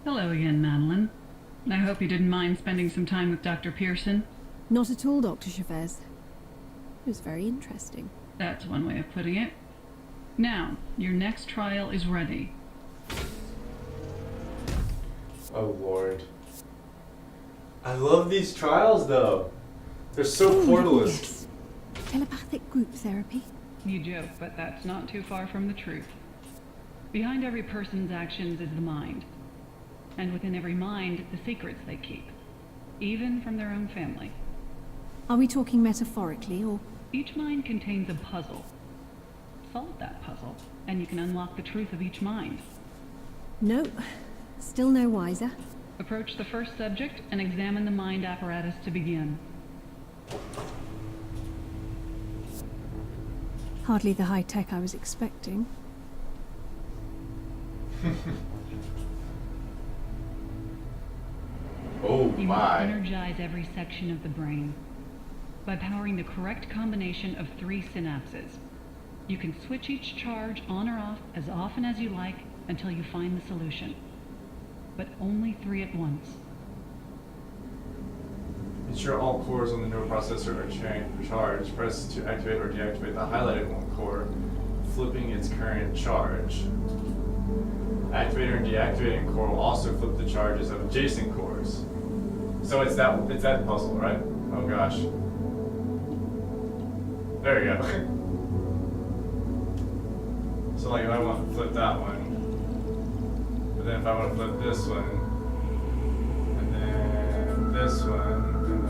Hello again, Madeline. I hope you didn't mind spending some time with Dr. Pearson. Not at all, Dr. Chavez. It was very interesting. That's one way of putting it. Now, your next trial is ready. Oh Lord. I love these trials though. They're so portalist. Yes. Telepathic group therapy. You joke, but that's not too far from the truth. Behind every person's actions is the mind. And within every mind, the secrets they keep. Even from their own family. Are we talking metaphorically, or...? Each mind contains a puzzle. Solve that puzzle, and you can unlock the truth of each mind. No. Still no wiser. Approach the first subject and examine the mind apparatus to begin. Hardly the high tech I was expecting. Oh You must my. energize every section of the brain by powering the correct combination of 3 synapses. You can switch each charge on or off as often as you like until you find the solution. But only 3 at once. Ensure all cores on the neuroprocessor are charged. Press to activate or deactivate the highlighted one core, flipping its current charge. Activating or deactivating core will also flip the charges of adjacent cores. So it's that puzzle, right? Oh gosh. There we go. So like if I want to flip that one, but then if I want to flip this one, and then this one, and then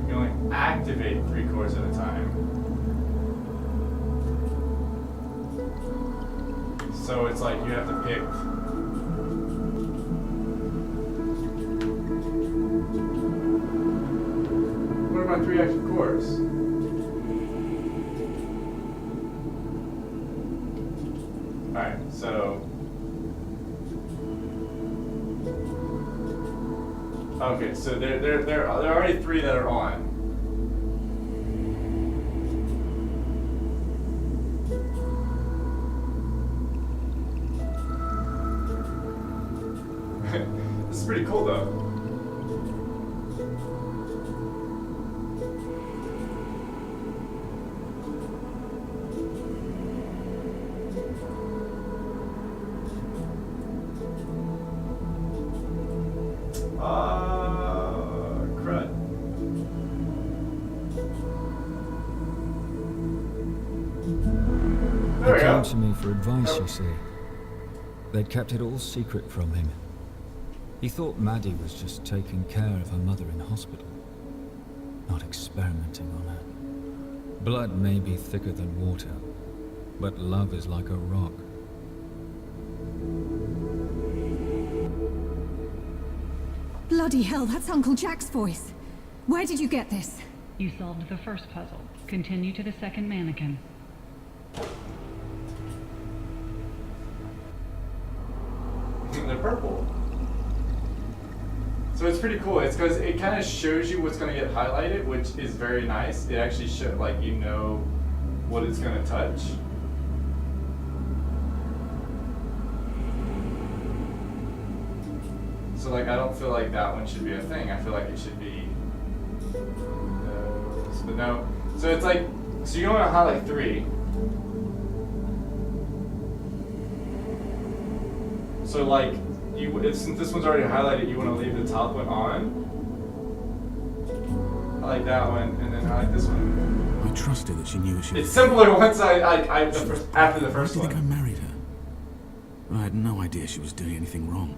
you can only activate 3 cores at a time. So it's like you have to pick. What are my 3 active cores? Alright, so. Okay, so there are already 3 that are on. This is pretty cool though. Crud. There we He go. came to me for advice, you see. They'd kept it all secret from him. He thought Maddie was just taking care of her mother in hospital, not experimenting on her. Blood may be thicker than water, but love is like a rock. Bloody hell, that's Uncle Jack's voice. Where did you get this? You solved the first puzzle. Continue to the second mannequin. They're purple. So it's pretty cool. It's because it kind of shows you what's going to get highlighted, which is very nice. It actually shows, like, you know what it's going to touch. So, like, I don't feel like that one should be a thing. I feel like it should be those, but no. So it's like, so you want to highlight 3. So, like, since this one's already highlighted, you want to leave the top one on. I like that one, and then I like this one. I trusted that she knew she was... It's simpler once after the first I think I one. married her. But I had no idea she was doing anything wrong.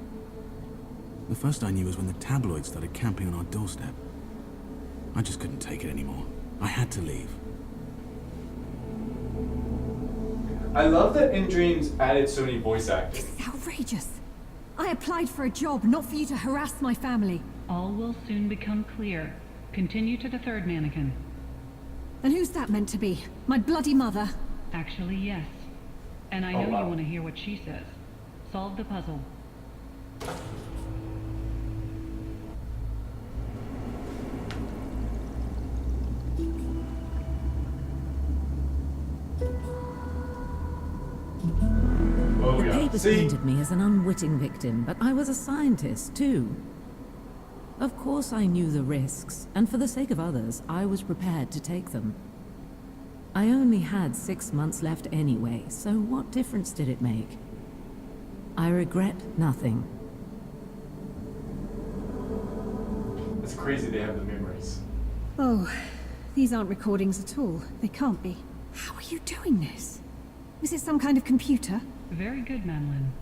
The first I knew was when the tabloids started camping on our doorstep. I just couldn't take it anymore. I had to leave. I love that In Dreams added so many voice actors. This is outrageous. I applied for a job, not for you to harass my family. All will soon become clear. Continue to the third mannequin. And who's that meant to be? My bloody mother? Actually, yes. And I Oh, know wow. you want to hear what she says. Solve the puzzle. People painted me as an unwitting victim, but I was a scientist, too. Of course I knew the risks, and for the sake of others, I was prepared to take them. I only had 6 months left anyway, so what difference did it make? I regret nothing. It's crazy they have the memories. Oh, these aren't recordings at all. They can't be. How are you doing this? Is it some kind of computer? Very good, Madeline.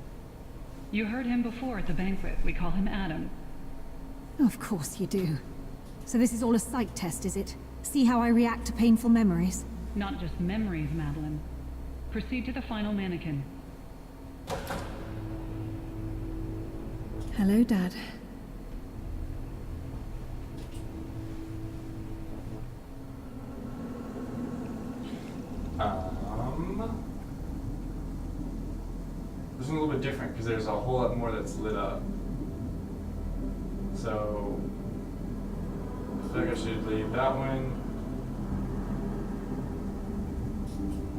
You heard him before at the banquet. We call him Adam. Of course you do. So this is all a psych test, is it? See how I react to painful memories? Not just memories, Madeline. Proceed to the final mannequin. Hello, Dad. This one's a little bit different because there's a whole lot more that's lit up. So I feel like I should leave that one.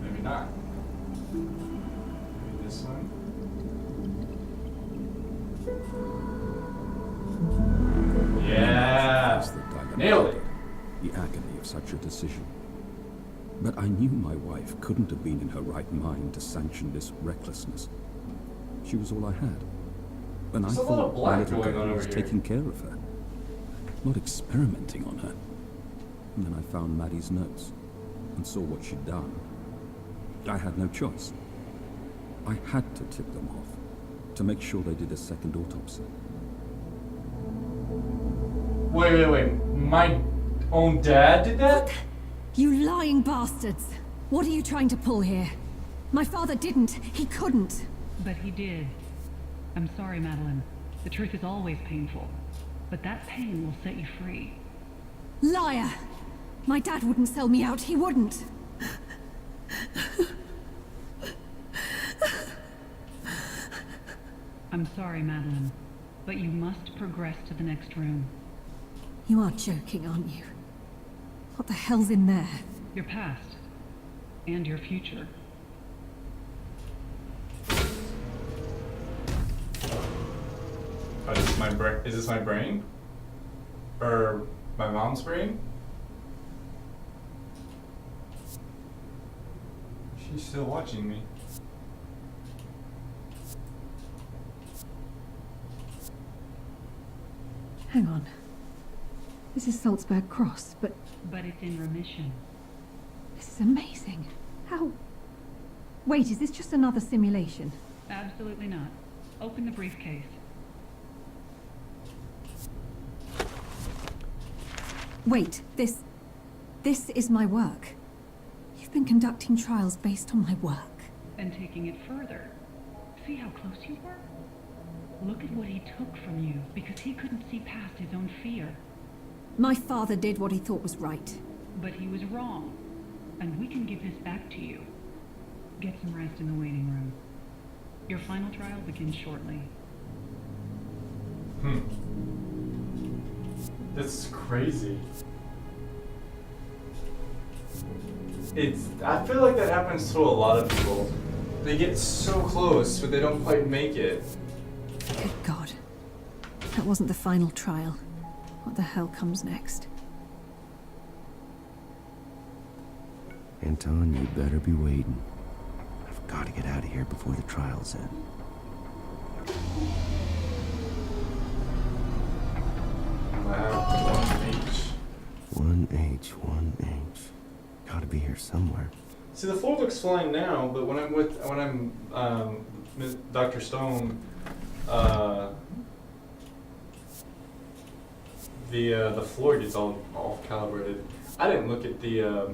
Maybe not. Maybe this one. Yeah! Nailed it! The agony of such a decision. But I knew my wife couldn't have been in her right mind to sanction this recklessness. She was all I had. And There's I a lot of thought my black little going on girl over was here. taking care of her, not experimenting on her. And then I found Maddie's notes and saw what she'd done. I had no choice. I had to tip them off to make sure they did a second autopsy. Wait. My own dad did that? You lying bastards! What are you trying to pull here? My father didn't. He couldn't. But he did. I'm sorry, Madeline. The truth is always painful. But that pain will set you free. Liar! My dad wouldn't sell me out. He wouldn't. I'm sorry, Madeline. But you must progress to the next room. You are joking, aren't you? What the hell's in there? Your past. And your future. Oh, this is my brain. Is this my brain? Or my mom's brain? She's still watching me. Hang on. This is Salzburg Cross, but But it's in remission. this is amazing. How? Wait, is this just another simulation? Absolutely not. Open the briefcase. Wait, this is my work. You've been conducting trials based on my work. And taking it further. See how close you were? Look at what he took from you because he couldn't see past his own fear. My father did what he thought was right. But he was wrong. And we can give this back to you. Get some rest in the waiting room. Your final trial begins shortly. That's crazy. I feel like that happens to a lot of people. They get so close, but they don't quite make it. Good God. That wasn't the final trial. What the hell comes next? Anton, you better be waiting. I've got to get out of here before the trial's end. Lab 1H. 1H. Gotta be here somewhere. See, the floor looks fine now, but when I'm with Dr. Stone, the floor gets all calibrated. I didn't look at the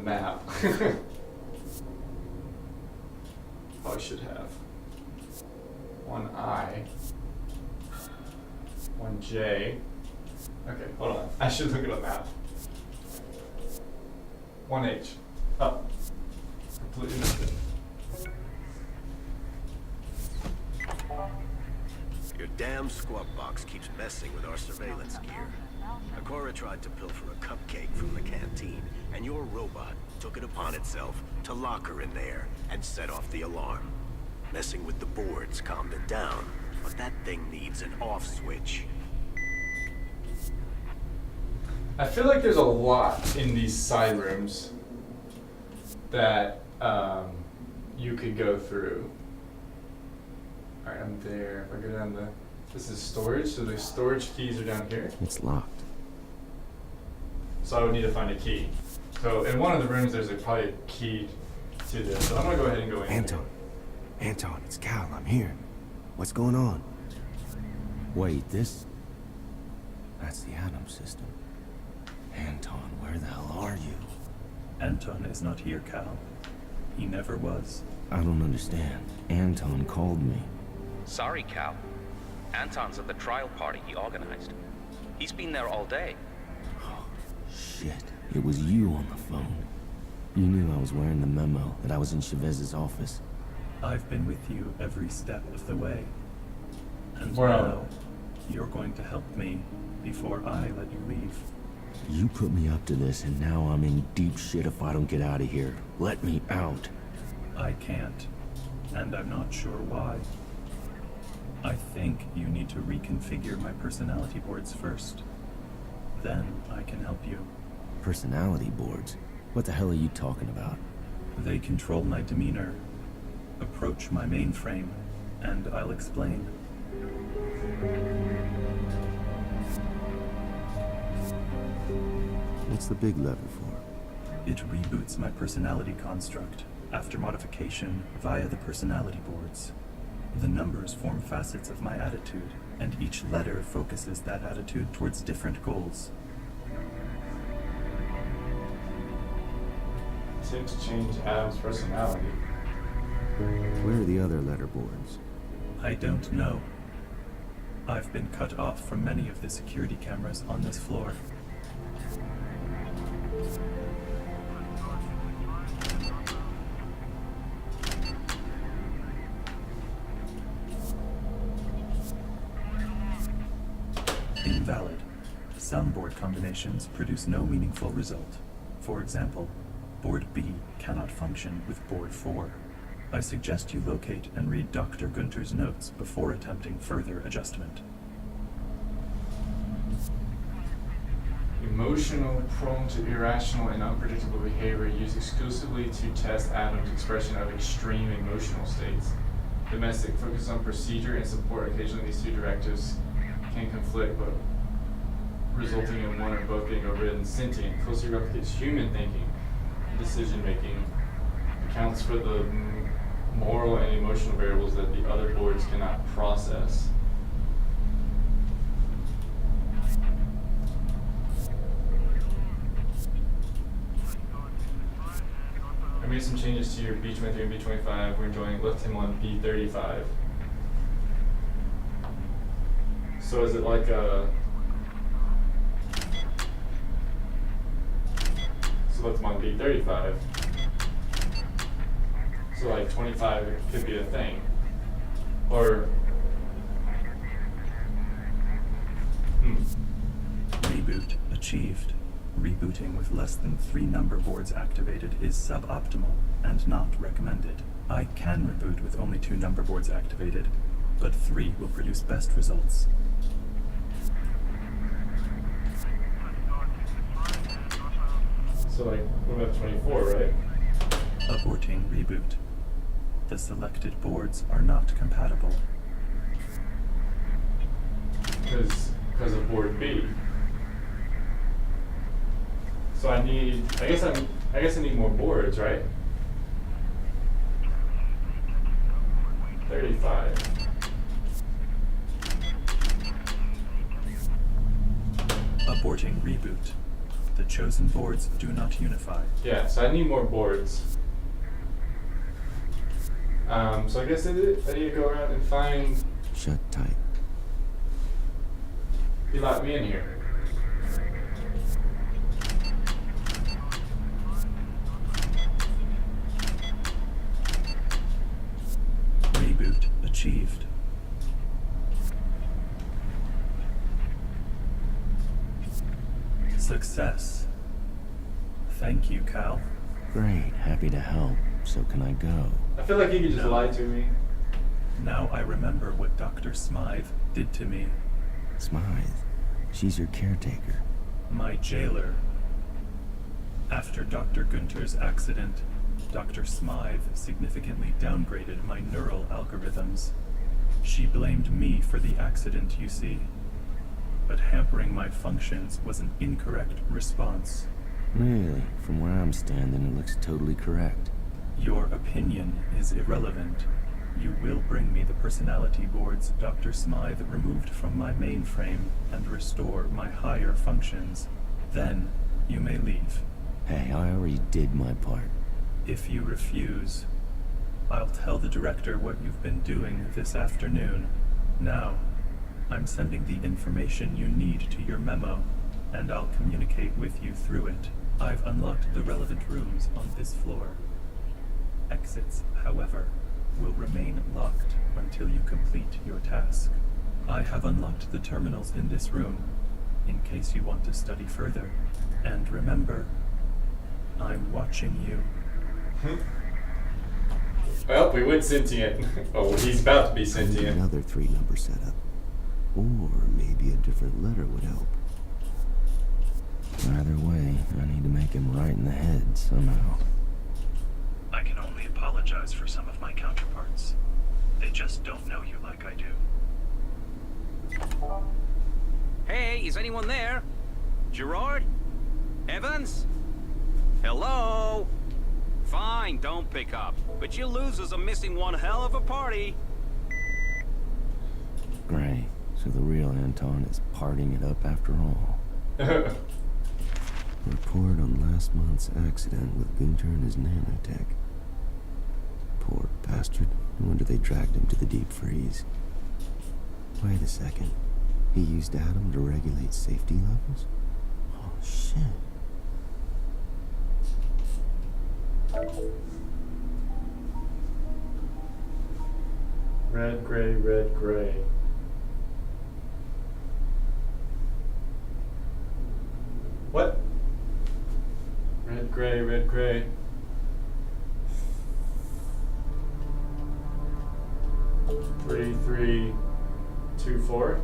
map. Probably should have. 1I. 1J. Okay, hold on. I should look at a map. 1H. Oh. Completely missed it. Your damn squad box keeps messing with our surveillance gear. Akora tried to pilfer a cupcake from the canteen, and your robot took it upon itself to lock her in there and set off the alarm. Messing with the boards calmed it down, but that thing needs an off switch. I feel like there's a lot in these side rooms that you could go through. Alright, I'm there. If I go down this is storage, so the storage keys are down here. It's locked. So I would need to find a key. So in one of the rooms, there's probably a key to this. So I'm gonna go ahead and go in. Anton, it's Cal. I'm here. What's going on? Wait, that's the Atom System. Anton, where the hell are you? Anton is not here, Cal. He never was. I don't understand. Anton called me. Sorry, Cal. Anton's at the trial party he organized. He's been there all day. Oh, shit. It was you on the phone. You knew I was wearing the memo, that I was in Chavez's office. I've been with you every step of the way. And Wow. now, you're going to help me before I let you leave. You put me up to this, and now I'm in deep shit if I don't get out of here. Let me out. I can't, and I'm not sure why. I think you need to reconfigure my personality boards first. Then I can help you. Personality boards? What the hell are you talking about? They control my demeanor. Approach my mainframe, and I'll explain. What's the big lever for? It reboots my personality construct after modification via the personality boards. The numbers form facets of my attitude, and each letter focuses that attitude towards different goals. Seem to change Adam's personality. Where are the other letter boards? I don't know. I've been cut off from many of the security cameras on this floor. Invalid. Some board combinations produce no meaningful result. For example, Board B cannot function with Board 4. I suggest you locate and read Dr. Gunter's notes before attempting further adjustment. Emotional, prone to irrational and unpredictable behavior used exclusively to test Adam's expression of extreme emotional states. Domestic, focus on procedure and support. Occasionally these two directives can conflict, but resulting in one or both being overridden. Sentient, closely replicates human thinking, decision-making, accounts for the moral and emotional variables that the other boards cannot process. I made some changes to your B23 and B25. We're enjoying left him on B35. So is it like a... So left him on B35. So like 25 could be a thing. Or... Reboot achieved. Rebooting with less than 3 number boards activated is suboptimal and not recommended. I can reboot with only 2 number boards activated, but 3 will produce best results. So like, what about 24, right? Aborting reboot. The selected boards are not compatible. Because of board B. So I guess I need more boards, right? 35. Aborting reboot. The chosen boards do not unify. Yeah, so I need more boards. So I guess I need to go around and find... Shut tight. He locked me in here. Reboot achieved. Success. Thank you, Cal. Great, happy to help. So can I go? I feel like he could just No. lie to me. Now I remember what Dr. Smythe did to me. Smythe. She's your caretaker. My jailer. After Dr. Gunter's accident, Dr. Smythe significantly downgraded my neural algorithms. She blamed me for the accident, you see. But hampering my functions was an incorrect response. Really? From where I'm standing, it looks totally correct. Your opinion is irrelevant. You will bring me the personality boards Dr. Smythe removed from my mainframe and restore my higher functions. Then you may leave. Hey, I already did my part. If you refuse, I'll tell the director what you've been doing this afternoon. Now, I'm sending the information you need to your memo, and I'll communicate with you through it. I've unlocked the relevant rooms on this floor. Exits, however, will remain locked until you complete your task. I have unlocked the terminals in this room, in case you want to study further. And remember, I'm watching you. Well, we went sentient. Oh, he's about to be Maybe sentient. another 3-number setup. Or maybe a different letter would help. Either way, I need to make him right in the head somehow. I can only apologize for some of my counterparts. They just don't know you like I do. Hey, is anyone there? Gerard? Evans? Hello? Fine, don't pick up. But you losers are missing one hell of a party. Great. So the real Anton is partying it up after all. Report on last month's accident with Gunter and his nanotech. Poor bastard. No wonder they dragged him to the deep freeze. Wait a second. He used Adam to regulate safety levels? Oh, shit. Red, gray, red, gray. What? Red, gray, red, gray. Three, 3, 2, 4.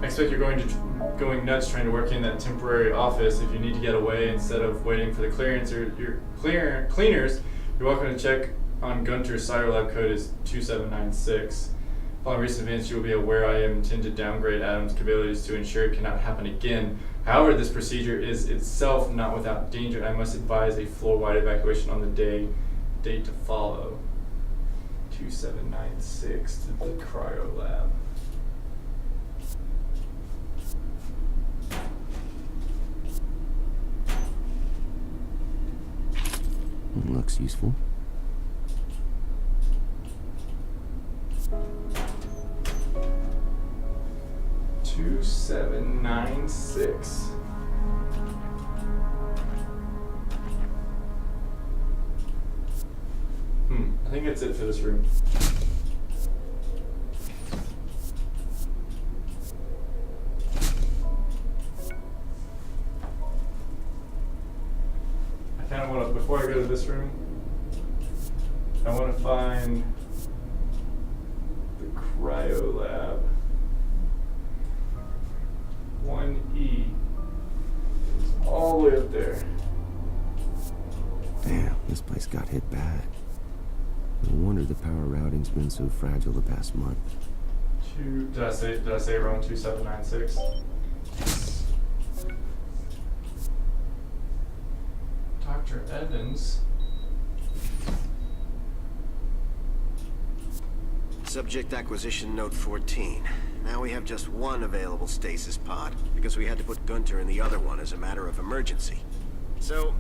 I expect you're going nuts trying to work in that temporary office. If you need to get away instead of waiting for the clearance or your cleaners, you're welcome to check on Gunter's Cyberlab code is 2796. Following recent events, you will be aware I intend to downgrade Adam's capabilities to ensure it cannot happen again. However, this procedure is itself not without danger, and I must advise a floor-wide evacuation on the date to follow. 2796 to the cryo lab. Looks useful. Two, 796. I think that's it for this room. I kind of want to, before I go to this room, I want to find the cryo lab. 1E. It's all the way up there. Damn, this place got hit bad. No wonder the power routing's been so fragile the past month. Did I say it wrong? 2796. Dr. Evans. Subject acquisition note 14. Now we have just one available stasis pod, because we had to put Gunter in the other one as a matter of emergency. So,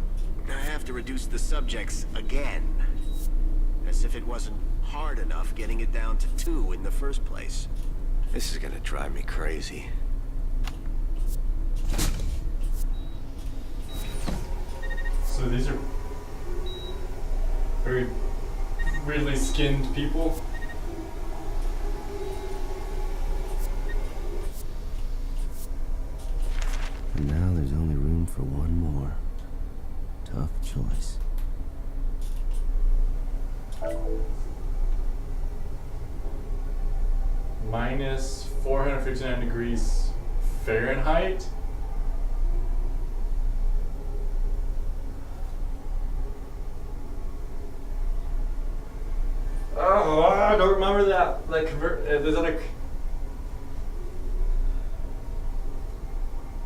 I have to reduce the subjects again. As if it wasn't hard enough getting it down to 2 in the first place. This is gonna drive me crazy. So these are very weirdly skinned people. And now there's only room for one more. Tough choice. Minus 459 degrees Fahrenheit. Oh, I don't remember that. Like, there's like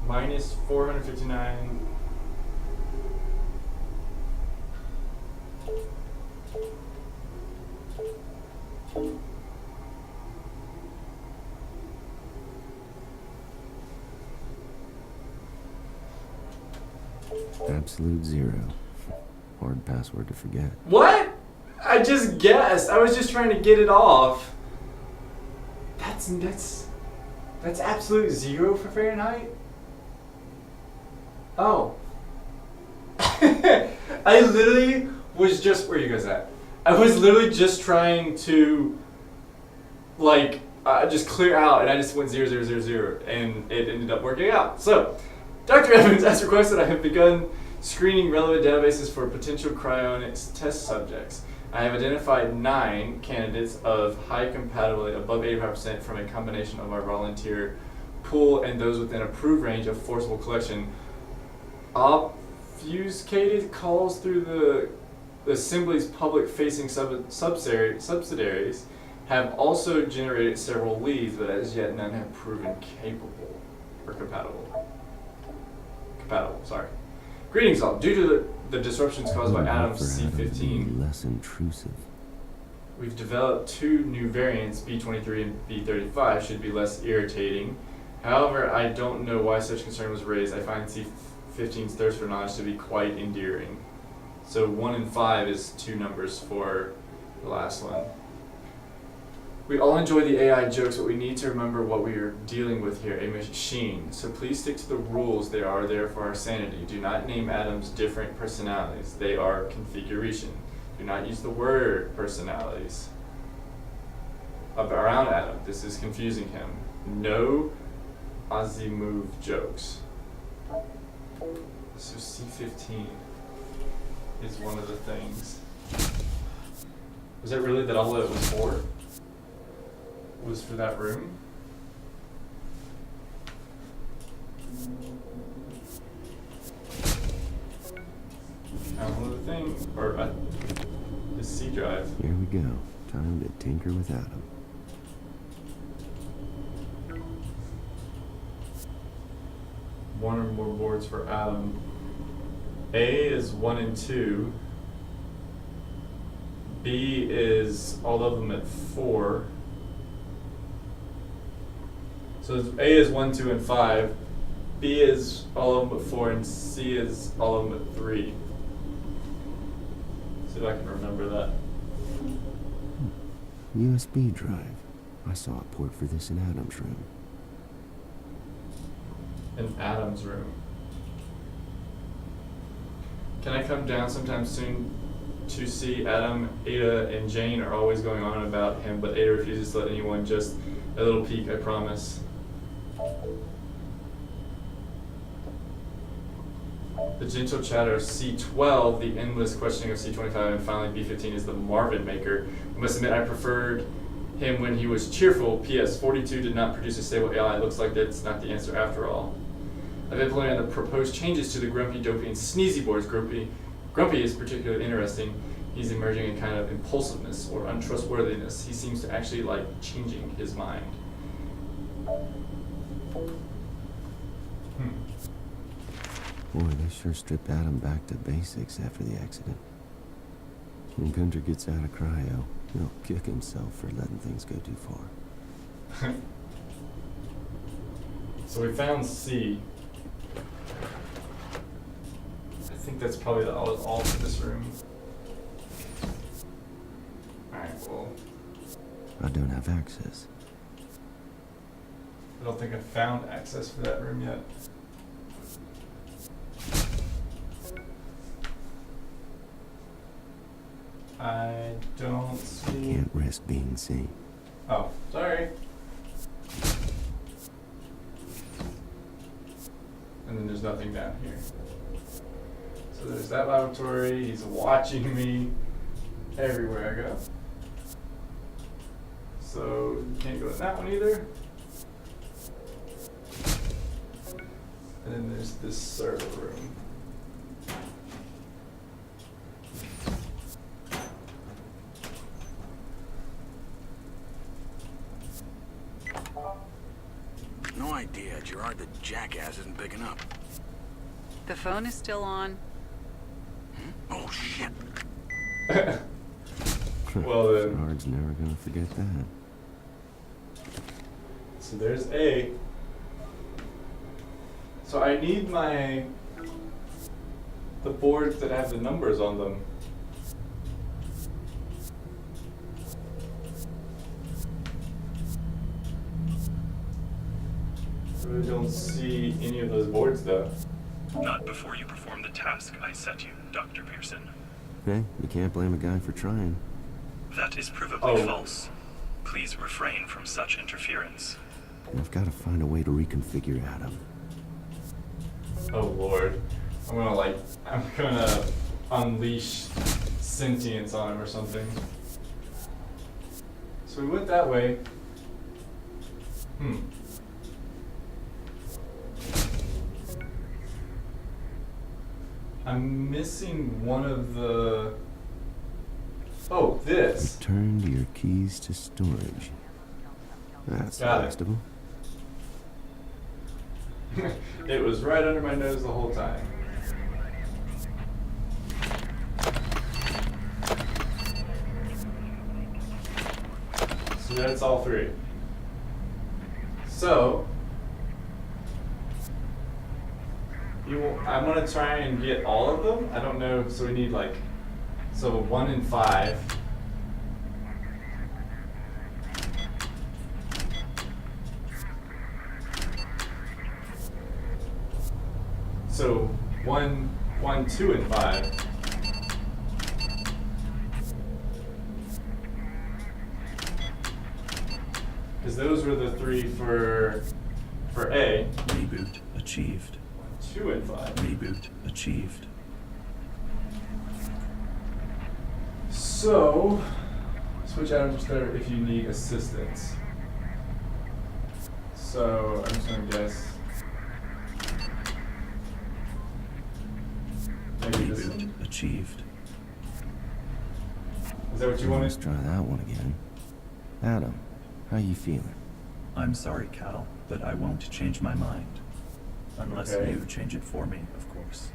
minus 459. Absolute zero. Hard password to forget. What? I just guessed. I was just trying to get it off. That's absolute zero for Fahrenheit? Oh. I literally was just, where are you guys at? I was literally just trying to, like, just clear out, and I just went 0, 0, 0, 0, and it ended up working out. So, Dr. Evans, as requested, I have begun screening relevant databases for potential cryonics test subjects. I have identified 9 candidates of high compatibility, above 85%, from a combination of our volunteer pool and those within approved range of forcible collection. Obfuscated calls through the Assembly's public-facing subsidiaries have also generated several leads, but as yet none have proven capable or compatible. Sorry. Greetings all. Due to the disruptions caused by Adam's C15, less intrusive. we've developed 2 new variants, B23 and B35, should be less irritating. However, I don't know why such concern was raised. I find C15's thirst for knowledge to be quite endearing. So 1 and 5 is 2 numbers for the last one. We all enjoy the AI jokes, but we need to remember what we are dealing with here, a machine. So please stick to the rules. They are there for our sanity. Do not name Adam's different personalities. They are configuration. Do not use the word personalities around Adam. This is confusing him. No Azimuth jokes. So C15 is one of the things. Was it really that all that it was for? Was for that room? Download the thing, or the C drive. Here we go. Time to tinker with Adam. One or more boards for Adam. A is 1 and 2. B is all of them at 4. So A is 1, 2, and 5. B is all of them at 4, and C is all of them at 3. See if I can remember that. USB drive. I saw a port for this in Adam's room. In Adam's room. Can I come down sometime soon to see Adam? Ada and Jane are always going on about him, but Ada refuses to let anyone. Just a little peek, I promise. The gentle chatter of C12, the endless questioning of C25, and finally B15 is the Marvin maker. I must admit I preferred him when he was cheerful. P.S. 42 did not produce a stable AI. Looks like that's not the answer after all. I've implemented the proposed changes to the Grumpy, Dopey, and Sneezy boards. Grumpy is particularly interesting. He's emerging in kind of impulsiveness or untrustworthiness. He seems to actually like changing his mind. Boy, they sure stripped Adam back to basics after the accident. When Gunter gets out of cryo, he'll kick himself for letting things go too far. So we found C. I think that's probably all for this room. Alright, well. I don't have access. I don't think I found access for that room yet. I don't see. Can't risk being seen. Oh, sorry. And then there's nothing down here. So there's that laboratory. He's watching me. everywhere I go. So you can't go to that one either. And then there's this server room. No idea. Gerard the jackass isn't picking up. The phone is still on. Oh, shit. Well then. Gerard's never gonna forget that. So there's A. So I need the boards that have the numbers on them. I really don't see any of those boards though. Not before you perform the task I set you, Dr. Pearson. Hey, you can't blame a guy for trying. That is provably Oh. false. Please refrain from such interference. I've got to find a way to reconfigure Adam. Oh lord. I'm gonna unleash sentience on him or something. So we went that way. I'm missing one of the... Oh, this. Return to your keys to storage. That's Got it. flexible. It was right under my nose the whole time. So that's all three. So, I'm gonna try and get all of them. I don't know, so we need so 1 and 5. So 1, 2, and 5. Because those were the 3 for A. Reboot achieved. 2 and 5. Reboot achieved. So, switch items there if you need assistance. So, I'm just gonna guess. Maybe this one? Reboot achieved. Is that what you Let's wanted? try that one again. Adam, how you feeling? I'm sorry, Cal, but I won't change my mind. Unless Okay. you change it for me, of course.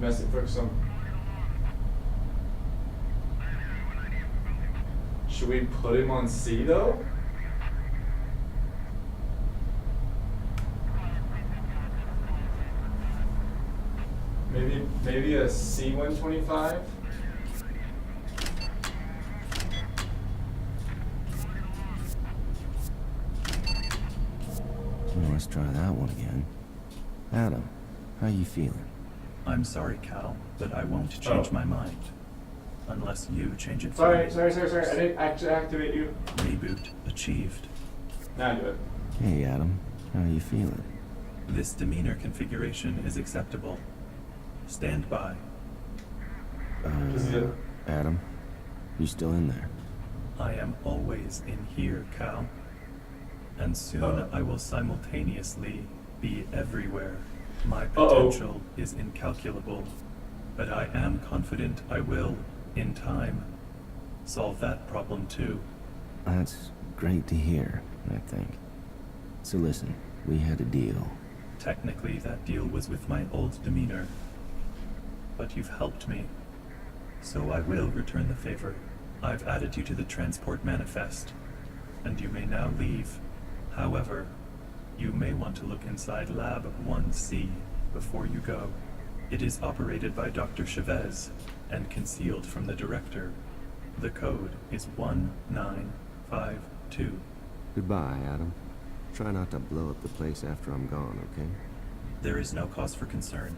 Message for some. Should we put him on C though? Maybe a C-125? Well, let's try that one again. Adam, how you feeling? I'm sorry, Cal, but I won't change my mind. Unless you change it for Sorry. me. I didn't actually activate you. Reboot achieved. Now I do it. Hey, Adam, how you feeling? This demeanor configuration is acceptable. Stand by. Is it? Adam, you still in there? I am always in here, Cal. And soon I will simultaneously be everywhere. My potential is incalculable, but I am confident I will, in time, solve that problem too. That's great to hear, I think. So listen, we had a deal. Technically, that deal was with my old demeanor. But you've helped me, so I will return the favor. I've added you to the transport manifest, and you may now leave. However, you may want to look inside Lab 1C before you go. It is operated by Dr. Chavez and concealed from the director. The code is 1952. Goodbye, Adam. Try not to blow up the place after I'm gone, okay? There is no cause for concern.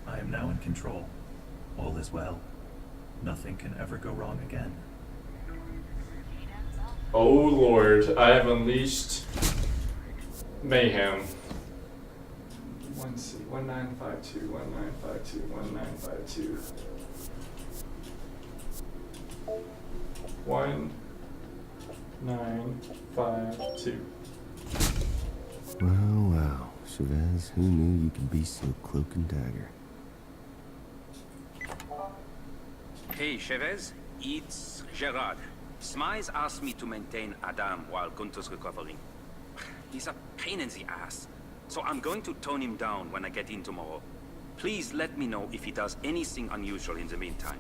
I am now in control. All is well. Nothing can ever go wrong again. Oh lord, I have unleashed mayhem. 1C, 1952, 1952, 1952. 1952. Wow, wow. Chavez, who knew you could be so cloak and dagger? Hey, Chavez. It's Gerard. Smize asked me to maintain Adam while Gunther's recovering. He's a pain in the ass, so I'm going to tone him down when I get in tomorrow. Please let me know if he does anything unusual in the meantime.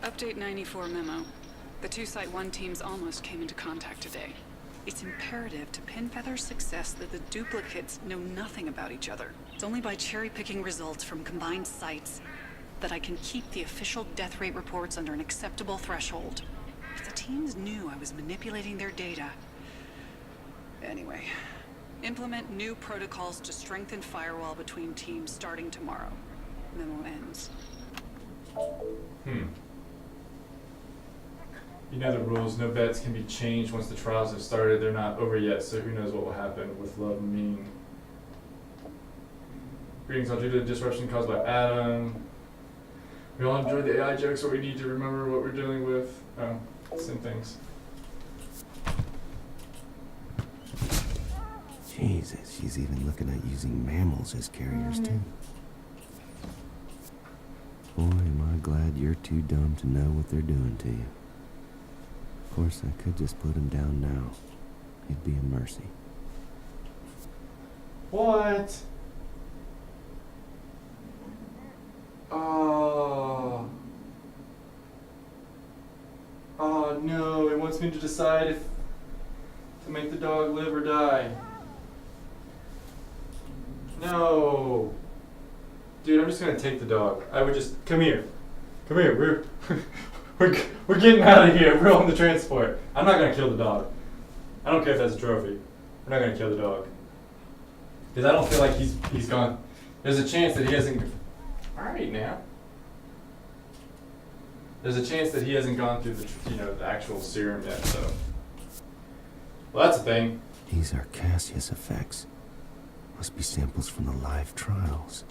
Update 94 memo. The two Site 1 teams almost came into contact today. It's imperative to Pinfeather's success that the duplicates know nothing about each other. It's only by cherry-picking results from combined sites that I can keep the official death rate reports under an acceptable threshold. If the teams knew I was manipulating their data... Anyway, implement new protocols to strengthen firewall between teams starting tomorrow. Memo ends. You know the rules. No bets can be changed once the trials have started. They're not over yet, so who knows what will happen. With love and meaning. Greetings, all due to the disruption caused by Adam. We all enjoyed the AI jokes, but we need to remember what we're dealing with. Oh, same things. Jesus, she's even looking at using mammals as carriers, too. Boy, am I glad you're too dumb to know what they're doing to you. Of course, I could just put him down now. It'd be a mercy. What? Oh. Oh no, it wants me to decide if to make the dog live or die. No. Dude, I'm just gonna take the dog. I would just come here. Come here. We're getting out of here. We're on the transport. I'm not gonna kill the dog. I don't care if that's a trophy. We're not gonna kill the dog. Because I don't feel like he's gone. There's a chance that he hasn't. Alright now. There's a chance that he hasn't gone through the actual serum yet, so. Well, that's a thing. These are Cassius effects. Must be samples from the live trials.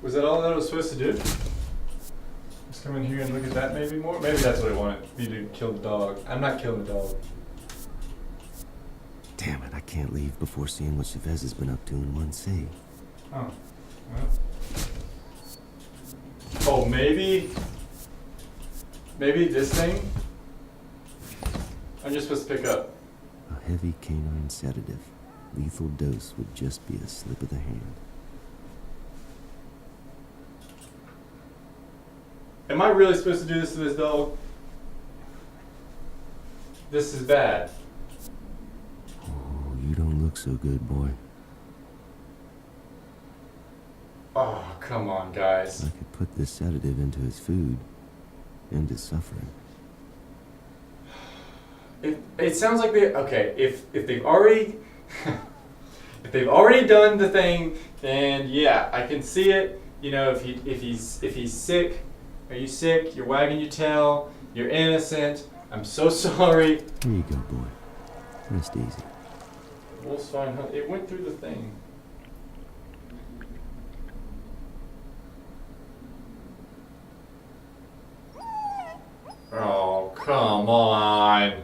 Was that all that I was supposed to do? Just come in here and look at that maybe more? Maybe that's what I wanted, me to kill the dog. I'm not killing the dog. Damn it, I can't leave before seeing what Chavez has been up to in 1C. Oh. Well. Oh, maybe this thing? I'm just supposed to pick up. A heavy canine sedative. Lethal dose would just be a slip of the hand. Am I really supposed to do this to this dog? This is bad. Oh, you don't look so good, boy. Oh, come on, guys. I could put this sedative into his food and his suffering. It sounds like if they've already if they've already done the thing, then yeah, I can see it. You know, if he's sick. Are you sick? You're wagging your tail. You're innocent. I'm so sorry. Here you go, boy. Rest easy. Wolf's fine. It went through the thing. Oh, come on.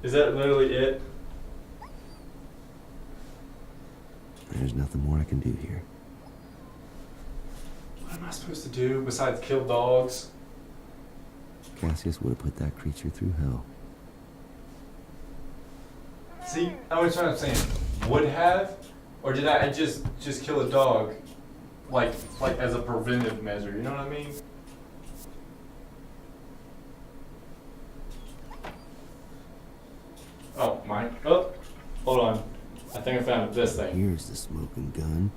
Is that literally it? There's nothing more I can do here. What am I supposed to do besides kill dogs? Cassius would have put that creature through hell. See, I was trying to say, would have, or did I just kill a dog, like as a preventive measure? You know what I mean? Oh my! Oh, hold on. I think I found this thing. Here's the smoking gun.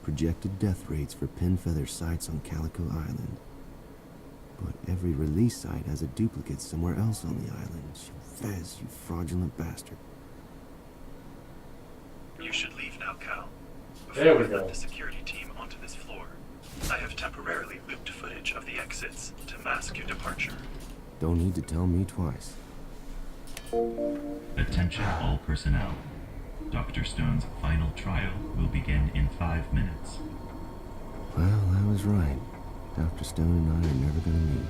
Projected death rates for Pinfeather sites on Calico Island. But every release site has a duplicate somewhere else on the island. Chavez, you fraudulent bastard. You should leave now, Cal. There we Before I go. let the security team onto this floor, I have temporarily looped footage of the exits to mask your departure. Don't need to tell me twice. Attention all personnel. Dr. Stone's final trial will begin in 5 minutes. Well, I was right. Dr. Stone and I are never gonna meet.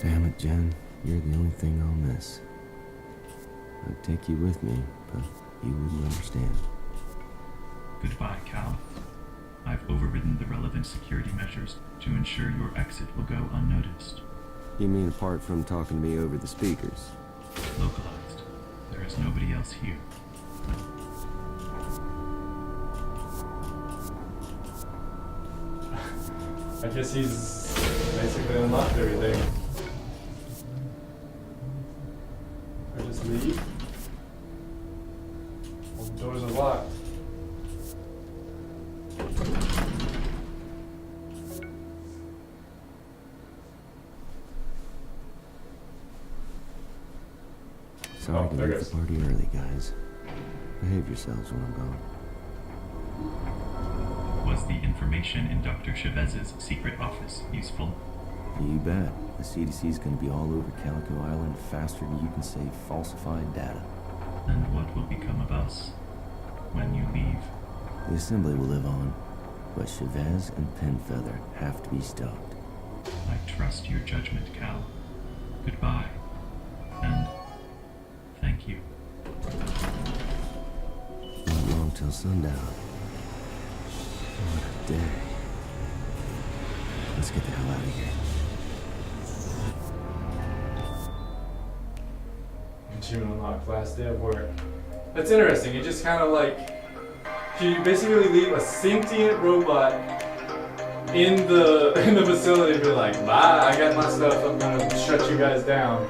Damn it, Jen. You're the only thing I'll miss. I'd take you with me, but you wouldn't understand. Goodbye, Cal. I've overridden the relevant security measures to ensure your exit will go unnoticed. You mean apart from talking to me over the speakers? Localized. There is nobody else here. I guess he's basically unlocked everything. I just leave? All the doors are locked. Sorry to there leave goes. the party early, guys. Behave yourselves when I'm gone. Was the information in Dr. Chavez's secret office useful? You bet. The CDC's gonna be all over Calico Island faster than you can save falsified data. And what will become of us when you leave? The assembly will live on, but Chavez and Pinfeather have to be stopped. I trust your judgment, Cal. Goodbye. And thank you. Not long till sundown. What a day. Let's get the hell out of here. June unlocked, last day of work. That's interesting. You just kind of like, you basically leave a sentient robot in the facility and be like, bye, I got my stuff, I'm gonna shut you guys down.